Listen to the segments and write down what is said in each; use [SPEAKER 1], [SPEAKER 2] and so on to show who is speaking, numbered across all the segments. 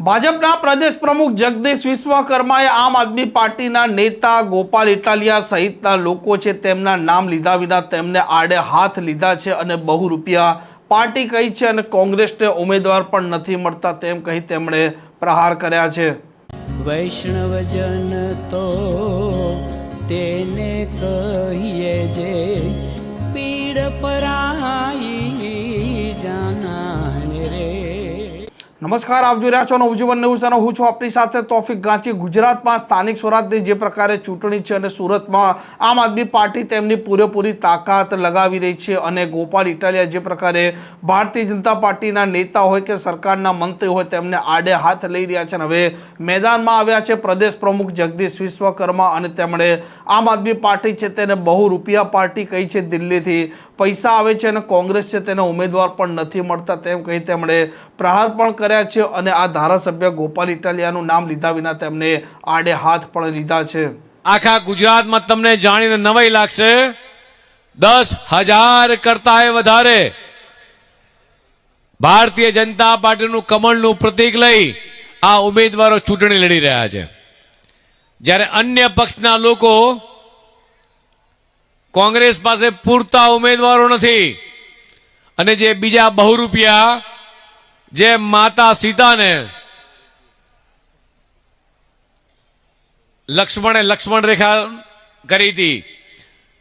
[SPEAKER 1] ભાજપના પ્રદેશ પ્રમુખ જગદીશ વિશ્વકર્માએ આમ આદમી પાર્ટીના નેતા ગોપાલ ઇટાલિયા સહિતના લોકો છે તેમના નામ લીધા વિના તેમને આડે હાથ લીધા છે અને બહુ રૂપિયા પાર્ટી કહી છે અને કોંગ્રેસને ઉમેદવાર પણ નથી મળતા તેમ કહી તેમણે પ્રહાર કર્યા છે।
[SPEAKER 2] વૈષ્ણવજન તો તેને કહીએ જે પીડ પરાઈ જાનાને રે।
[SPEAKER 1] નમસ્કાર, આપ જોઈ રહ્યા છો નવજીવન ન્યૂઝ અને હું છું આપની સાથે તોફિક ગાંચી। ગુજરાતમાં સ્થાનિક સ્વરાજની જે પ્રકારે ચૂંટણી છે અને સુરતમાં આમ આદમી પાર્ટી તેમની પૂરેપૂરી તાકાત લગાવી રહી છે અને ગોપાલ ઇટાલિયા જે પ્રકારે ભારતીય જનતા પાર્ટીના નેતા હોય કે સરકારના મંત્રી હોય તેમને આડે હાથ લઈ રહ્યા છે અને હવે મેદાનમાં આવ્યા છે પ્રદેશ પ્રમુખ જગદીશ વિશ્વકર્મા અને તેમણે આમ આદમી પાર્ટી છે તેને બહુ રૂપિયા પાર્ટી કહી છે, દિલ્હીથી પૈસા આવે છે અને કોંગ્રેસ છે તેને ઉમેદવાર પણ નથી મળતા તેમ કહી તેમણે પ્રહાર પણ કર્યા છે અને આ ધારાસભ્ય ગોપાલ ઇટાલિયાનું નામ લીધા વિના તેમને આડે હાથ પણ લીધા છે।
[SPEAKER 3] આખા ગુજરાતમાં તમને જાણીને નવાઈ લાગશે, 10,000 કરતા વધારે ભારતીય જનતા પાર્ટીનું કમળનું પ્રતીક લઈ આ ઉમેદવારો ચૂંટણી લડી રહ્યા છે, જ્યારે અન્ય પક્ષના લોકો કોંગ્રેસ પાસે પૂરતા ઉમેદવારો નથી અને જે બીજા બહુ રૂપિયા જે માતા સીતાને લક્ષ્મણ રેખા કરી હતી,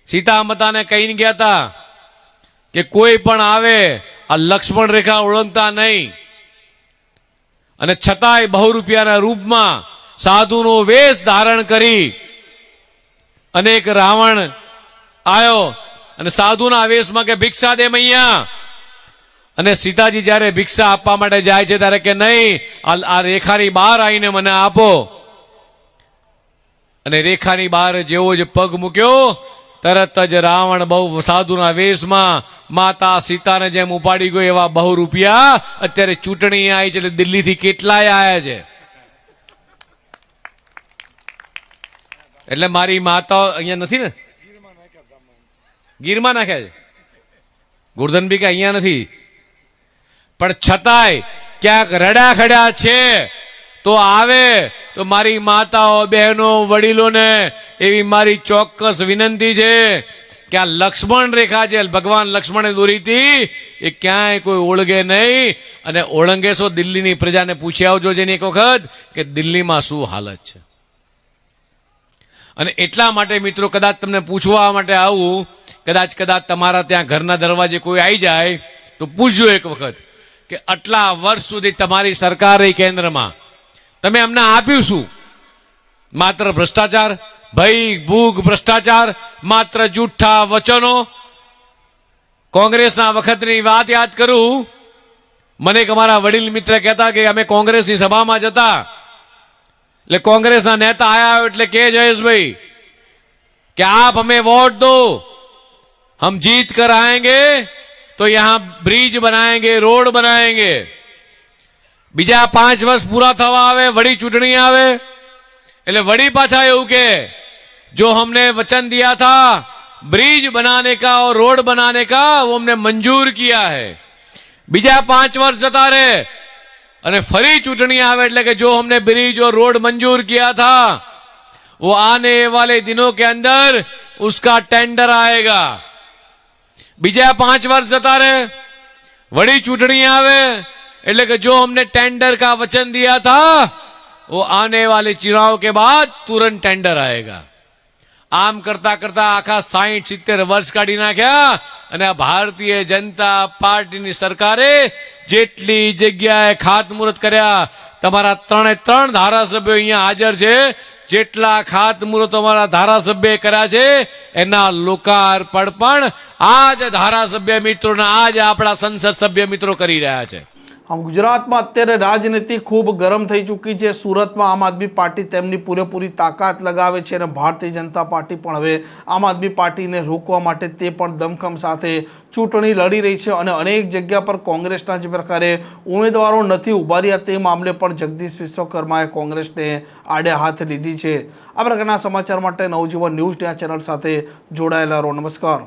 [SPEAKER 3] સીતા માતાને કહીને ગયા હતા કે કોઈ પણ આવે આ લક્ષ્મણ રેખા ઓળંગતા નહીં, અને છતાંય બહુ રૂપિયાના રૂપમાં સાધુનો વેશ ધારણ કરી અને એક રાવણ આવ્યો અને સાધુના વેશમાં કે ભિક્ષા દે મૈયા, અને સીતાજી જ્યારે ભિક્ષા આપવા માટે જાય છે ત્યારે કે નહીં, આ રેખાની બહાર આવીને મને આપો, અને રેખાની બહાર જેવો જ પગ મૂક્યો તરત જ રાવણ બહુ સાધુના વેશમાં માતા સીતાને જેમ ઉપાડી ગયો એવા બહુ રૂપિયા અત્યારે ચૂંટણી આવી છે એટલે દિલ્હીથી કેટલાય આવ્યા છે। એટલે મારી માતા અહીંયા નથી ને, ગીરમાં નાખ્યા છે, ગોરધનબી કે અહીંયા નથી, પણ છતાંય ક્યાંક રડ્યા ખડ્યા છે તો આવે તો મારી માતાઓ બહેનો વડીલોને એવી મારી ચોક્કસ વિનંતી છે કે આ લક્ષ્મણ રેખા છે ભગવાન લક્ષ્મણે દોરી હતી એ ક્યાંય કોઈ ઓળગે નહીં, અને ઓળંગે છો દિલ્હીની પ્રજાને પૂછી આવજો જેની એક વખત કે દિલ્હીમાં શું હાલત છે। અને એટલા માટે મિત્રો કદાચ તમને પૂછવા માટે આવું, કદાચ તમારા ત્યાં ઘરના દરવાજે કોઈ આવી જાય તો પૂછજો એક વખત કે આટલા વર્ષ સુધી તમારી સરકાર રહી કેન્દ્રમાં, તમે અમને આપ્યું શું? માત્ર ભ્રષ્ટાચાર, ભય ભૂખ ભ્રષ્ટાચાર, માત્ર જૂઠા વચનો। કોંગ્રેસના વખતની વાત યાદ કરું, મને એક અમારા વડીલ મિત્ર કહેતા કે અમે કોંગ્રેસની સભામાં જતા એટલે કોંગ્રેસના નેતા આયા એટલે કે જયેશભાઈ કે આપ हमें वोट दो, हम जीत कर आएंगे तो यहां ब्रिज बनाएंगे, रोड बनाएंगे। બીજા 5 વર્ષ પૂરા થવા આવે, વડી ચૂંટણી આવે એટલે વડી પાછા એવું કે जो हमने वचन दिया था ब्रिज बनाने का और रोड बनाने का वो हमने मंजूर किया है। બીજા 5 વર્ષ જતા રહે અને ફરી ચૂંટણી આવે એટલે કે जो हमने ब्रिज और रोड मंजूर किया था वो आने वाले दिनों के अंदर उसका टेंडर आएगा। બીજા 5 વર્ષ જતા રહે, વડી ચૂંટણી આવે એટલે કે जो हमने टेंडर का वचन दिया था वो आने वाले चुनाव के बाद तुरंत टेंडर आएगा। આમ કરતા કરતા આખા 60-70 વર્ષ કાઢી નાખ્યા અને આ ભારતીય જનતા પાર્ટીની સરકારે જેટલી જગ્યાએ ખાતમુહૂર્ત કર્યા, તમારા 3 ધારાસભ્યો અહીંયા હાજર છે, જેટલા ખાતમુહૂર્તો અમારા ધારાસભ્ય કર્યા છે એના લોકાર્પણ પણ આજ ધારાસભ્ય મિત્રોના આજ આપણા સંસદ સભ્ય મિત્રો કરી રહ્યા છે।
[SPEAKER 1] આમ ગુજરાતમાં અત્યારે રાજનીતિ ખૂબ ગરમ થઈ ચૂકી છે। સુરતમાં આમ આદમી પાર્ટી તેમની પૂરેપૂરી તાકાત લગાવે છે અને ભારતીય જનતા પાર્ટી પણ હવે આમ આદમી પાર્ટીને રોકવા માટે તે પણ દમખમ સાથે ચૂંટણી લડી રહી છે અને અનેક જગ્યા પર કોંગ્રેસના જે પ્રકારે ઉમેદવારો નથી ઉભા રહ્યા તે મામલે પણ જગદીશ વિશ્વકર્માએ કોંગ્રેસને આડે હાથ લીધી છે। આ પ્રકારના સમાચાર માટે નવજીવન ન્યૂઝ ચેનલ સાથે જોડાયેલા રહો। નમસ્કાર।